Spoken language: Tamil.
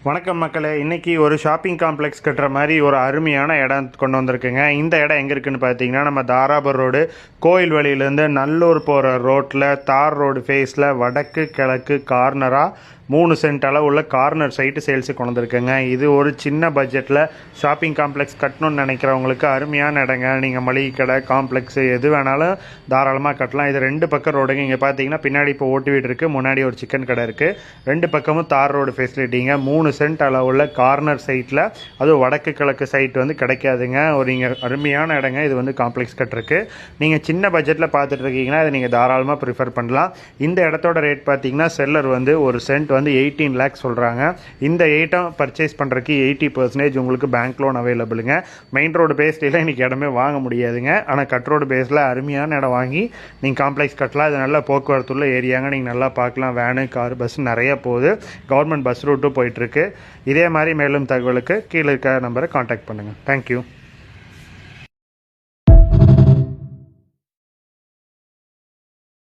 வணக்கம் மக்களே, இன்றைக்கி ஒரு ஷாப்பிங் காம்ப்ளெக்ஸ் கட்டுற மாதிரி ஒரு அருமையான இடம் கொண்டு வந்திருக்குங்க. இந்த இடம் எங்கே இருக்குதுன்னு பார்த்தீங்கன்னா, நம்ம தாராபுரம் ரோடு கோயில் வழியிலேருந்து நல்லூர் போகிற ரோட்டில் தார் ரோடு ஃபேஸில் வடக்கு கிழக்கு கார்னராக 3 சென்ட் அளவுள்ள கார்னர் சைட்டு சேல்ஸுக்கு கொண்டு வந்திருக்குங்க. இது ஒரு சின்ன பட்ஜெட்டில் ஷாப்பிங் காம்ப்ளெக்ஸ் கட்டணும்னு நினைக்கிறவங்களுக்கு அருமையான இடங்க. நீங்கள் மளிகை கடை காம்ப்ளெக்ஸு எது வேணாலும் தாராளமாக கட்டலாம். இது 2 பக்கம் ரோடுங்க. இங்கே பார்த்தீங்கன்னா பின்னாடி இப்போ ஓட்டு வீடு இருக்குது, முன்னாடி ஒரு சிக்கன் கடை இருக்குது. 2 பக்கமும் தார் ரோடு ஃபெசிலிட்டிங்க. 3 சென்ட் அளவுள்ள கார்னர் சைட்டில், அதுவும் வடக்கு கிழக்கு சைட் வந்து கிடைக்காதுங்க. ஒரு இங்கே அருமையான இடங்க. இது வந்து காம்ப்ளெக்ஸ் கட்டுறக்கு நீங்கள் சின்ன பட்ஜெட்டில் பார்த்துட்டு இருக்கீங்கன்னா இதை நீங்கள் தாராளமாக ப்ரிஃபர் பண்ணலாம். இந்த இடத்தோட ரேட் பார்த்தீங்கன்னா செல்லர் வந்து ஒரு சென்ட் வந்து 18 லேக்ஸ் சொல்கிறாங்க. இந்த ஐட்டம் பர்ச்சேஸ் பண்ணுறதுக்கு 80% உங்களுக்கு பேங்க் லோன் அவைலபிளுங்க. மெயின் ரோடு பேஸ்டில் இன்றைக்கி இடமே வாங்க முடியாதுங்க. ஆனால் கட் ரோடு பேஸில் அருமையான இடம் வாங்கி நீங்கள் காம்ப்ளெக்ஸ் கட்டலாம். இது நல்ல போக்குவரத்துள்ள ஏரியாங்க. நீங்கள் நல்லா பார்க்கலாம். வேனு கார் பஸ் நிறைய போகுது. கவர்மெண்ட் பஸ் ரூட்டும் போயிட்டுருக்கு. இதே மாதிரி மேலும் தகவலுக்கு கீழே இருக்க நம்பரை கான்டாக்ட் பண்ணுங்கள். தேங்க்யூ.